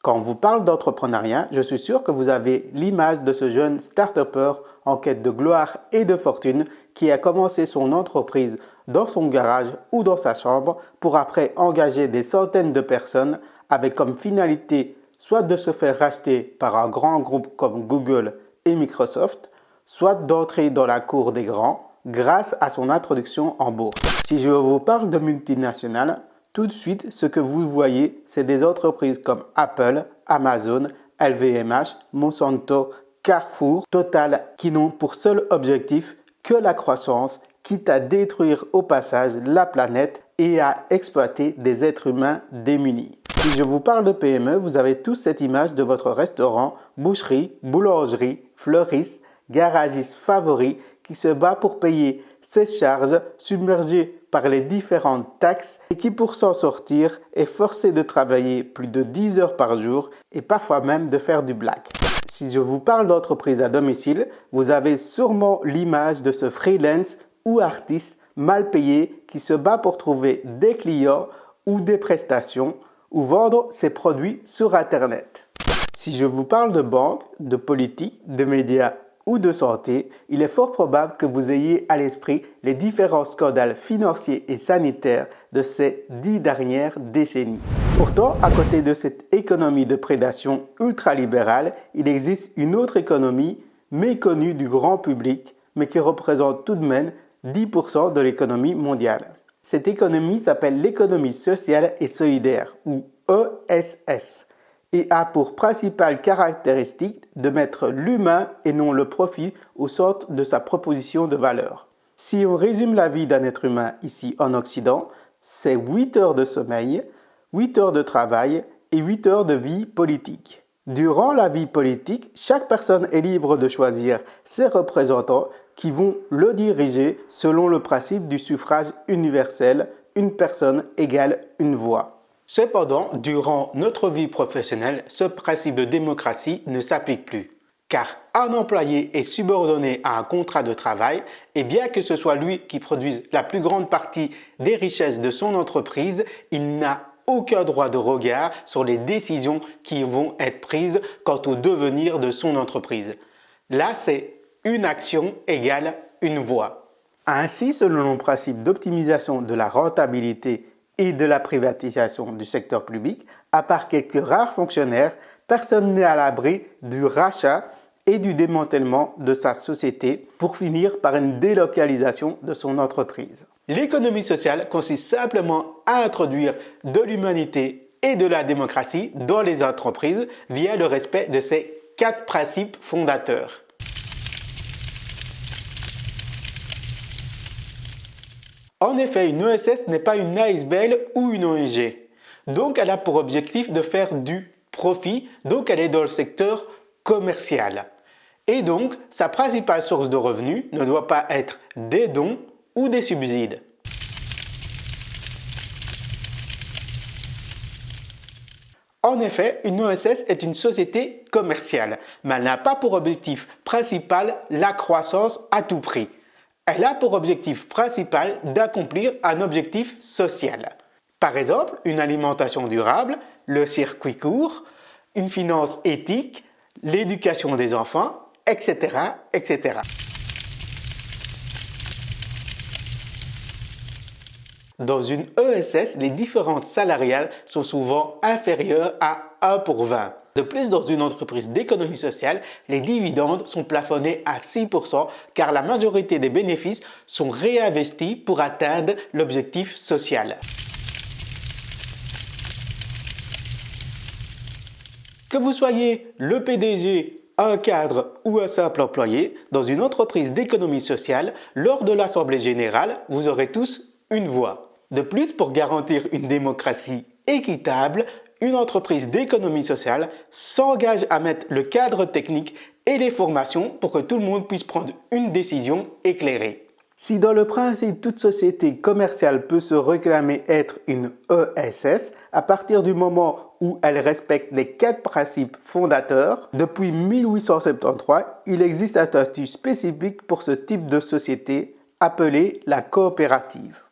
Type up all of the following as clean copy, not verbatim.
Quand on vous parle d'entrepreneuriat, je suis sûr que vous avez l'image de ce jeune start-upper en quête de gloire et de fortune qui a commencé son entreprise dans son garage ou dans sa chambre pour après engager des centaines de personnes avec comme finalité soit de se faire racheter par un grand groupe comme Google et Microsoft, soit d'entrer dans la cour des grands grâce à son introduction en bourse. Si je vous parle de multinationales, tout de suite, ce que vous voyez, c'est des entreprises comme Apple, Amazon, LVMH, Monsanto, Carrefour, Total, qui n'ont pour seul objectif que la croissance, quitte à détruire au passage la planète et à exploiter des êtres humains démunis. Si je vous parle de PME, vous avez tous cette image de votre restaurant, boucherie, boulangerie, fleuriste, garagiste favori qui se bat pour payer ses charges submergées par les différentes taxes et qui pour s'en sortir est forcé de travailler plus de 10 heures par jour et parfois même de faire du black. Si je vous parle d'entreprise à domicile, vous avez sûrement l'image de ce freelance ou artiste mal payé qui se bat pour trouver des clients ou des prestations ou vendre ses produits sur Internet. Si je vous parle de banque, de politique, de médias ou de santé, il est fort probable que vous ayez à l'esprit les différents scandales financiers et sanitaires de ces 10 dernières décennies. Pourtant, à côté de cette économie de prédation ultralibérale, il existe une autre économie méconnue du grand public, mais qui représente tout de même 10% de l'économie mondiale. Cette économie s'appelle l'économie sociale et solidaire, ou ESS. Et a pour principale caractéristique de mettre l'humain et non le profit au centre de sa proposition de valeur. Si on résume la vie d'un être humain ici en Occident, c'est 8 heures de sommeil, 8 heures de travail et 8 heures de vie politique. Durant la vie politique, chaque personne est libre de choisir ses représentants qui vont le diriger selon le principe du suffrage universel, une personne égale une voix. Cependant, durant notre vie professionnelle, ce principe de démocratie ne s'applique plus. Car un employé est subordonné à un contrat de travail et bien que ce soit lui qui produise la plus grande partie des richesses de son entreprise, il n'a aucun droit de regard sur les décisions qui vont être prises quant au devenir de son entreprise. Là, c'est une action égale une voix. Ainsi, selon le principe d'optimisation de la rentabilité et de la privatisation du secteur public, à part quelques rares fonctionnaires, personne n'est à l'abri du rachat et du démantèlement de sa société pour finir par une délocalisation de son entreprise. L'économie sociale consiste simplement à introduire de l'humanité et de la démocratie dans les entreprises via le respect de ces 4 principes fondateurs. En effet, une ESS n'est pas une ASBL ou une ONG. Donc, elle a pour objectif de faire du profit, donc elle est dans le secteur commercial. Et donc, sa principale source de revenus ne doit pas être des dons ou des subsides. En effet, une OSS est une société commerciale, mais elle n'a pas pour objectif principal la croissance à tout prix. Elle a pour objectif principal d'accomplir un objectif social. Par exemple, une alimentation durable, le circuit court, une finance éthique, l'éducation des enfants, etc., etc. Dans une ESS, les différences salariales sont souvent inférieures à 1 pour 20. De plus, dans une entreprise d'économie sociale, les dividendes sont plafonnés à 6% car la majorité des bénéfices sont réinvestis pour atteindre l'objectif social. Que vous soyez le PDG, un cadre ou un simple employé, dans une entreprise d'économie sociale, lors de l'Assemblée générale, vous aurez tous une voix. De plus, pour garantir une démocratie équitable, une entreprise d'économie sociale s'engage à mettre le cadre technique et les formations pour que tout le monde puisse prendre une décision éclairée. Si dans le principe toute société commerciale peut se réclamer être une ESS, à partir du moment où elle respecte les 4 principes fondateurs, depuis 1873, il existe un statut spécifique pour ce type de société appelé la coopérative.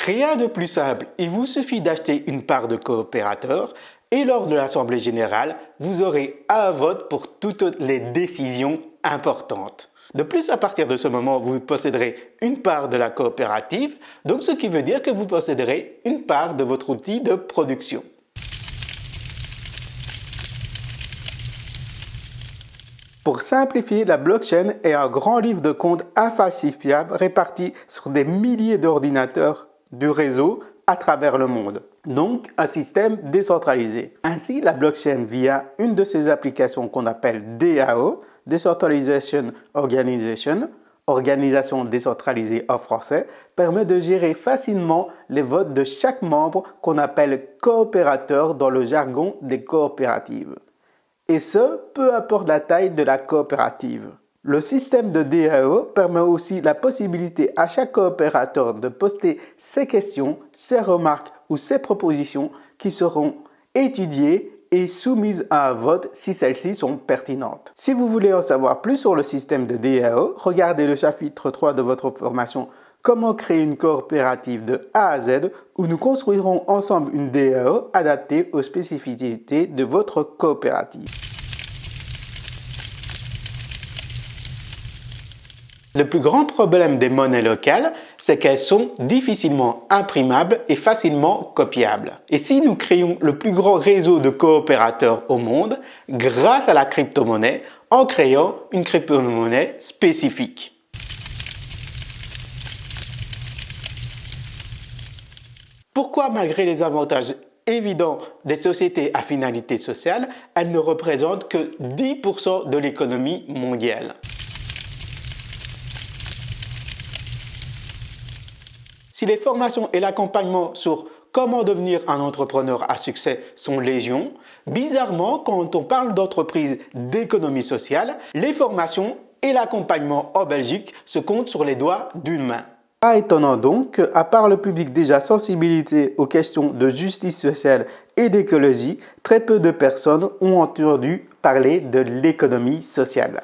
Rien de plus simple, il vous suffit d'acheter une part de coopérateur et lors de l'Assemblée générale, vous aurez un vote pour toutes les décisions importantes. De plus, à partir de ce moment, vous posséderez une part de la coopérative, donc ce qui veut dire que vous posséderez une part de votre outil de production. Pour simplifier, la blockchain est un grand livre de code infalsifiable réparti sur des milliers d'ordinateurs du réseau à travers le monde. Donc, un système décentralisé. Ainsi, la blockchain, via une de ses applications qu'on appelle DAO, Decentralization Organization, organisation décentralisée en français, permet de gérer facilement les votes de chaque membre qu'on appelle coopérateur dans le jargon des coopératives. Et ce, peu importe la taille de la coopérative. Le système de DAO permet aussi la possibilité à chaque coopérateur de poster ses questions, ses remarques ou ses propositions qui seront étudiées et soumises à un vote si celles-ci sont pertinentes. Si vous voulez en savoir plus sur le système de DAO, regardez le chapitre 3 de votre formation Comment créer une coopérative de A à Z où nous construirons ensemble une DAO adaptée aux spécificités de votre coopérative. Le plus grand problème des monnaies locales, c'est qu'elles sont difficilement imprimables et facilement copiables. Et si nous créons le plus grand réseau de coopérateurs au monde, grâce à la crypto-monnaie, en créant une crypto-monnaie spécifique. Pourquoi, malgré les avantages évidents des sociétés à finalité sociale, elles ne représentent que 10% de l'économie mondiale? Si les formations et l'accompagnement sur comment devenir un entrepreneur à succès sont légion, bizarrement, quand on parle d'entreprise d'économie sociale, les formations et l'accompagnement en Belgique se comptent sur les doigts d'une main. Pas étonnant donc qu'à part le public déjà sensibilisé aux questions de justice sociale et d'écologie, très peu de personnes ont entendu parler de l'économie sociale.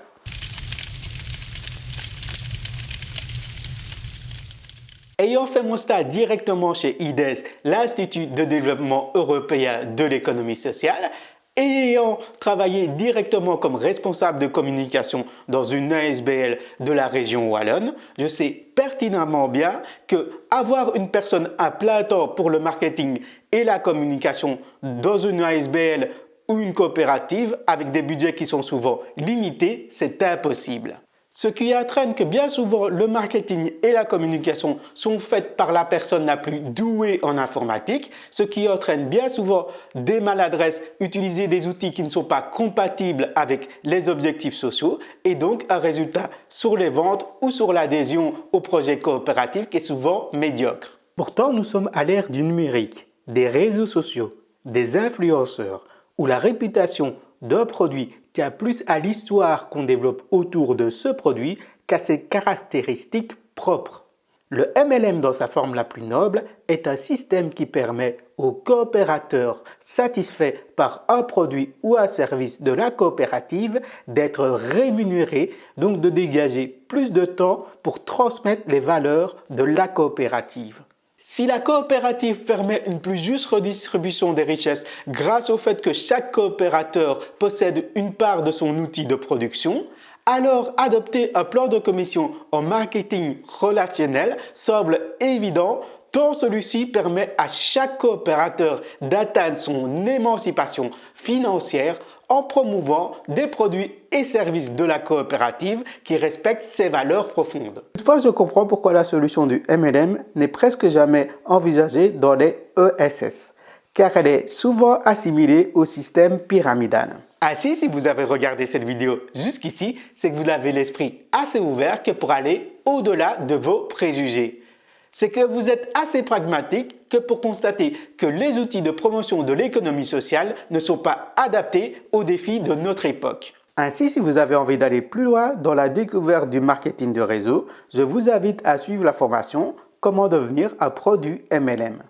Ayant fait mon stage directement chez IDES, l'Institut de développement européen de l'économie sociale, et ayant travaillé directement comme responsable de communication dans une ASBL de la région wallonne, je sais pertinemment bien que avoir une personne à plein temps pour le marketing et la communication dans une ASBL ou une coopérative avec des budgets qui sont souvent limités, c'est impossible. Ce qui entraîne que bien souvent le marketing et la communication sont faites par la personne la plus douée en informatique, ce qui entraîne bien souvent des maladresses, utiliser des outils qui ne sont pas compatibles avec les objectifs sociaux et donc un résultat sur les ventes ou sur l'adhésion au projet coopératif qui est souvent médiocre. Pourtant, nous sommes à l'ère du numérique, des réseaux sociaux, des influenceurs, où la réputation d'un produit tient plus à l'histoire qu'on développe autour de ce produit qu'à ses caractéristiques propres. Le MLM dans sa forme la plus noble est un système qui permet aux coopérateurs satisfaits par un produit ou un service de la coopérative d'être rémunérés, donc de dégager plus de temps pour transmettre les valeurs de la coopérative. Si la coopérative permet une plus juste redistribution des richesses grâce au fait que chaque coopérateur possède une part de son outil de production, alors adopter un plan de commission en marketing relationnel semble évident tant celui-ci permet à chaque coopérateur d'atteindre son émancipation financière en promouvant des produits et services de la coopérative qui respectent ses valeurs profondes. Toutefois, je comprends pourquoi la solution du MLM n'est presque jamais envisagée dans les ESS, car elle est souvent assimilée au système pyramidal. Ainsi, si vous avez regardé cette vidéo jusqu'ici, c'est que vous avez l'esprit assez ouvert que pour aller au-delà de vos préjugés. C'est que vous êtes assez pragmatique que pour constater que les outils de promotion de l'économie sociale ne sont pas adaptés aux défis de notre époque. Ainsi, si vous avez envie d'aller plus loin dans la découverte du marketing de réseau, je vous invite à suivre la formation « Comment devenir un pro du MLM ».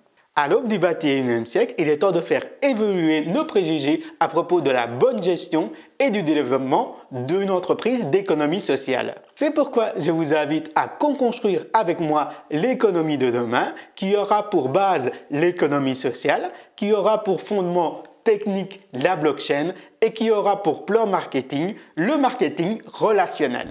À l'aube du 21e siècle, il est temps de faire évoluer nos préjugés à propos de la bonne gestion et du développement d'une entreprise d'économie sociale. C'est pourquoi je vous invite à co-construire avec moi l'économie de demain qui aura pour base l'économie sociale, qui aura pour fondement technique la blockchain et qui aura pour plan marketing le marketing relationnel.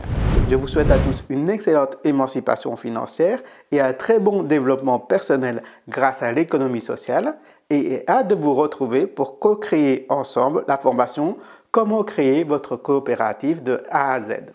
Je vous souhaite à tous une excellente émancipation financière et un très bon développement personnel grâce à l'économie sociale et hâte de vous retrouver pour co-créer ensemble la formation Comment créer votre coopérative de A à Z.